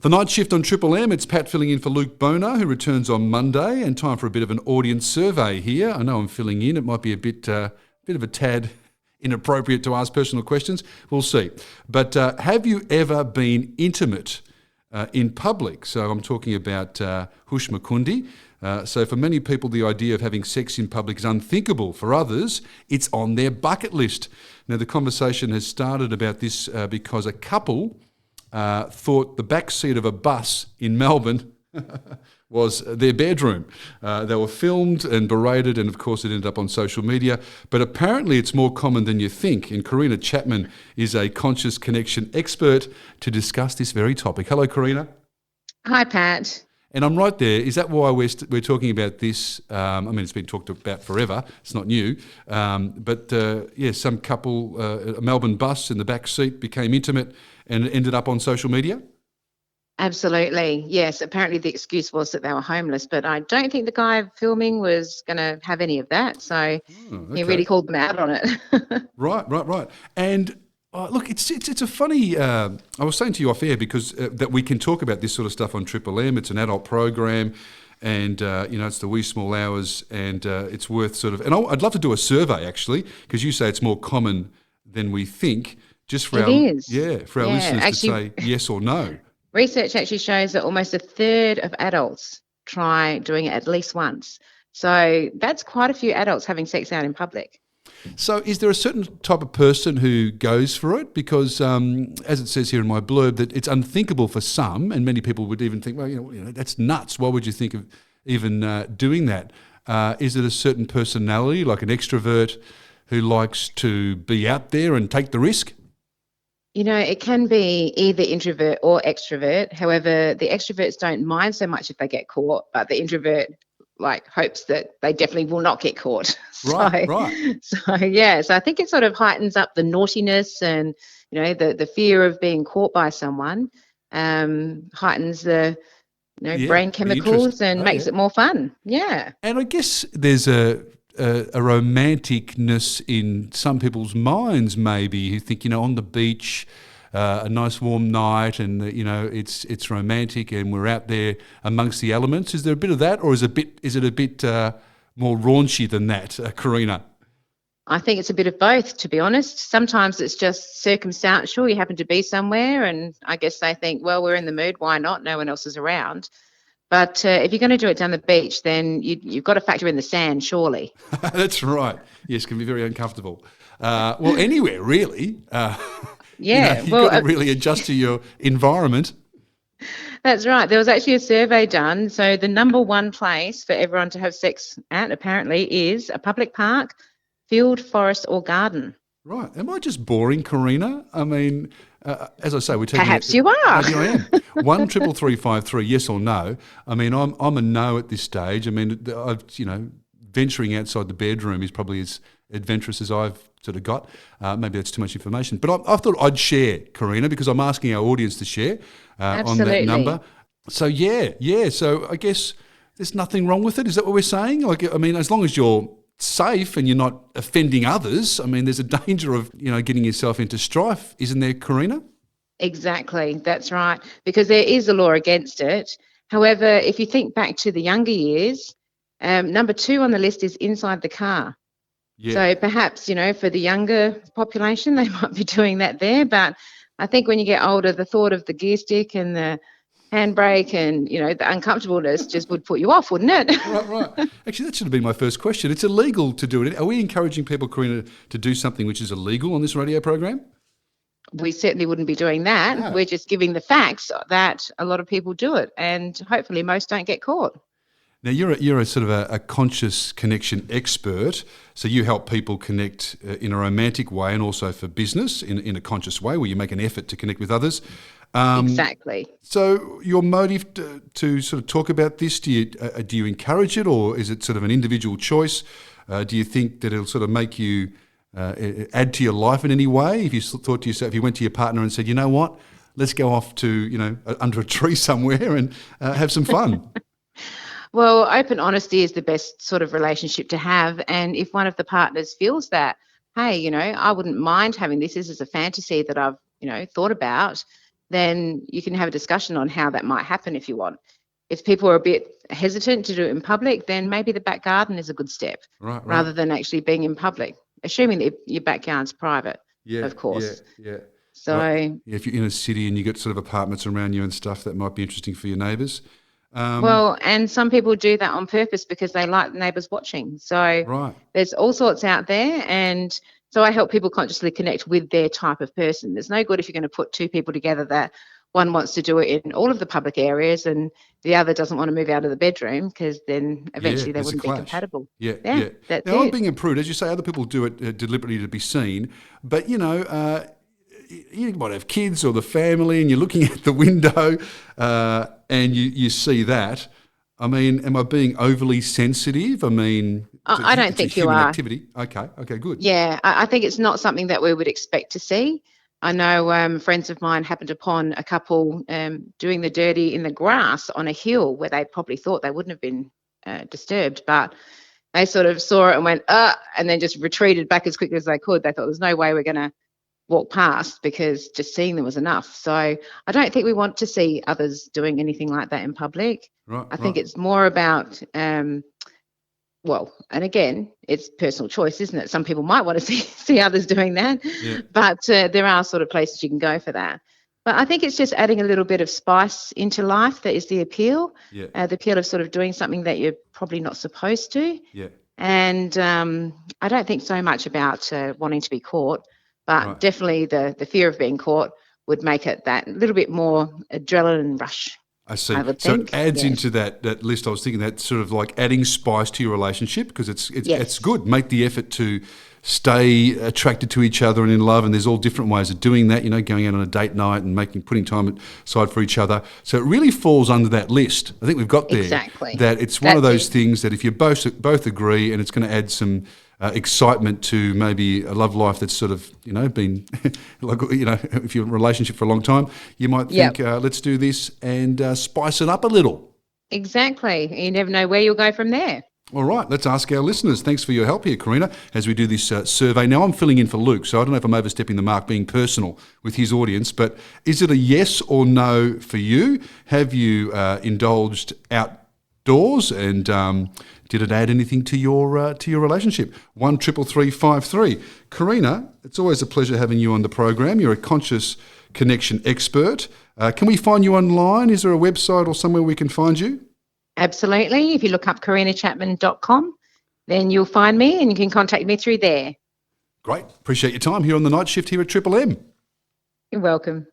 The night shift on Triple M, it's Pat filling in for Luke Bona, who returns on Monday, and time for a bit of an audience survey here. I know I'm filling in. It might be a bit of a tad inappropriate to ask personal questions. We'll see. But have you ever been intimate in public? So I'm talking about Hush Makundi. So for many people, the idea of having sex in public is unthinkable. For others, it's on their bucket list. Now, the conversation has started about this because a couple thought the back seat of a bus in Melbourne was their bedroom. They were filmed and berated, and of course it ended up on social media. But apparently it's more common than you think. And Karina Chapman is a conscious connection expert to discuss this very topic. Hello, Karina. Hi, Pat. And I'm right there. Is that why we're talking about this? I mean, it's been talked about forever. It's not new. But some couple, a Melbourne bus in the back seat became intimate and ended up on social media? Absolutely. Yes. Apparently the excuse was that they were homeless, but I don't think the guy filming was going to have any of that. So He really called them out on it. Right. And look, it's a funny. I was saying to you off air because that we can talk about this sort of stuff on Triple M. It's an adult program, and it's the wee small hours, and it's worth sort of. And I'd love to do a survey actually, because you say it's more common than we think. Just for our listeners actually, to say yes or no. Research actually shows that almost a third of adults try doing it at least once. So that's quite a few adults having sex out in public. So is there a certain type of person who goes for it? Because as it says here in my blurb, that it's unthinkable for some, and many people would even think, well, that's nuts. Why would you think of even doing that? Is it a certain personality, like an extrovert, who likes to be out there and take the risk? It can be either introvert or extrovert. However, the extroverts don't mind so much if they get caught, but the introvert hopes that they definitely will not get caught. Right. So I think it sort of heightens up the naughtiness and, the fear of being caught by someone, heightens the, brain chemicals and makes it more fun. Yeah. And I guess there's a romanticness in some people's minds, maybe, who think, on the beach, a nice warm night, and it's romantic, and we're out there amongst the elements. Is there a bit of that, or is it a bit more raunchy than that, Karina? I think it's a bit of both, to be honest. Sometimes it's just circumstantial. You happen to be somewhere, and I guess they think, well, we're in the mood. Why not? No one else is around. But if you're going to do it down the beach, then you've got to factor in the sand, surely. That's right. Yes, it can be very uncomfortable. Well, anywhere, really. You've got to really adjust to your environment. That's right. There was actually a survey done. So the number one place for everyone to have sex at, apparently, is a public park, field, forest or garden. Right. Am I just boring, Karina? I mean, as I say, we're taking. Perhaps you are. Maybe I am. 1-333-553, yes or no. I mean, I'm a no at this stage. I mean, venturing outside the bedroom is probably as adventurous as I've sort of got. Maybe that's too much information, but I thought I'd share, Karina, because I'm asking our audience to share on that number. So So I guess there's nothing wrong with it. Is that what we're saying? As long as you're safe and you're not offending others, there's a danger of, getting yourself into strife, isn't there, Karina? Exactly, that's right, because there is a law against it. However, if you think back to the younger years, number 2 on the list is inside the car. Yeah. So perhaps, for the younger population, they might be doing that there. But I think when you get older, the thought of the gear stick and the handbrake and, the uncomfortableness just would put you off, wouldn't it? Right. Actually, that should have been my first question. It's illegal to do it. Are we encouraging people, Karina, to do something which is illegal on this radio program? We certainly wouldn't be doing that. No. We're just giving the facts that a lot of people do it, and hopefully most don't get caught. Now, you're a sort of a conscious connection expert, so you help people connect in a romantic way and also for business in a conscious way where you make an effort to connect with others. Exactly. So your motive to sort of talk about this, do you encourage it, or is it sort of an individual choice? Do you think that it'll sort of make you add to your life in any way? If you thought to yourself, if you went to your partner and said, you know what, let's go off to, under a tree somewhere and have some fun. Well, open honesty is the best sort of relationship to have. And if one of the partners feels that, hey, I wouldn't mind having this. This is a fantasy that I've, thought about. then you can have a discussion on how that might happen if you want. If people are a bit hesitant to do it in public, then maybe the back garden is a good step, Right. rather than actually being in public, assuming that your backyard's private, of course. Yeah. So, Yeah, if you're in a city and you get sort of apartments around you and stuff, that might be interesting for your neighbours. well, and some people do that on purpose because they like neighbours watching. So Right. there's all sorts out there. And so I help people consciously connect with their type of person. There's no good if you're going to put two people together that one wants to do it in all of the public areas and the other doesn't want to move out of the bedroom, because then eventually they there's a wouldn't be clash. compatible. Yeah. That's Now, I'm it. being a prude. As you say, other people do it deliberately to be seen. But, you might have kids or the family and you're looking at the window and you see that. I mean, am I being overly sensitive? I mean, I don't it's think a you human are. activity. Okay, good. Yeah, I think it's not something that we would expect to see. I know friends of mine happened upon a couple doing the dirty in the grass on a hill where they probably thought they wouldn't have been disturbed, but they sort of saw it and went, and then just retreated back as quickly as they could. They thought there's no way we're going to walk past, because just seeing them was enough. So I don't think we want to see others doing anything like that in public. Right. I think it's more about well, and again, it's personal choice, isn't it? Some people might want to see others doing that, but there are sort of places you can go for that. But I think it's just adding a little bit of spice into life that is the appeal. The appeal of sort of doing something that you're probably not supposed to. Yeah. And I don't think so much about wanting to be caught, but definitely the fear of being caught would make it that little bit more adrenaline rush. I see. I would So think, it adds yes. into that list. I was thinking that sort of like adding spice to your relationship, because it's Yes. good. Make the effort to stay attracted to each other and in love, and there's all different ways of doing that. Going out on a date night and putting time aside for each other. So it really falls under that list. I think we've got there. Exactly. That it's one of That's those things that if you both agree, and it's going to add some excitement to maybe a love life that's sort of been if you're in a relationship for a long time, you might think let's do this and spice it up a little. Exactly. You never know where you'll go from there. All right, let's ask our listeners. Thanks for your help here, Karina, as we do this survey. Now, I'm filling in for Luke, so I don't know if I'm overstepping the mark being personal with his audience, but is it a yes or no for you? Have you indulged outdoors, and did it add anything to your relationship? 133353. Karina, it's always a pleasure having you on the program. You're a conscious connection expert. Can we find you online? Is there a website or somewhere we can find you? Absolutely. If you look up karinachapman.com, then you'll find me and you can contact me through there. Great. Appreciate your time here on the night shift here at Triple M. You're welcome.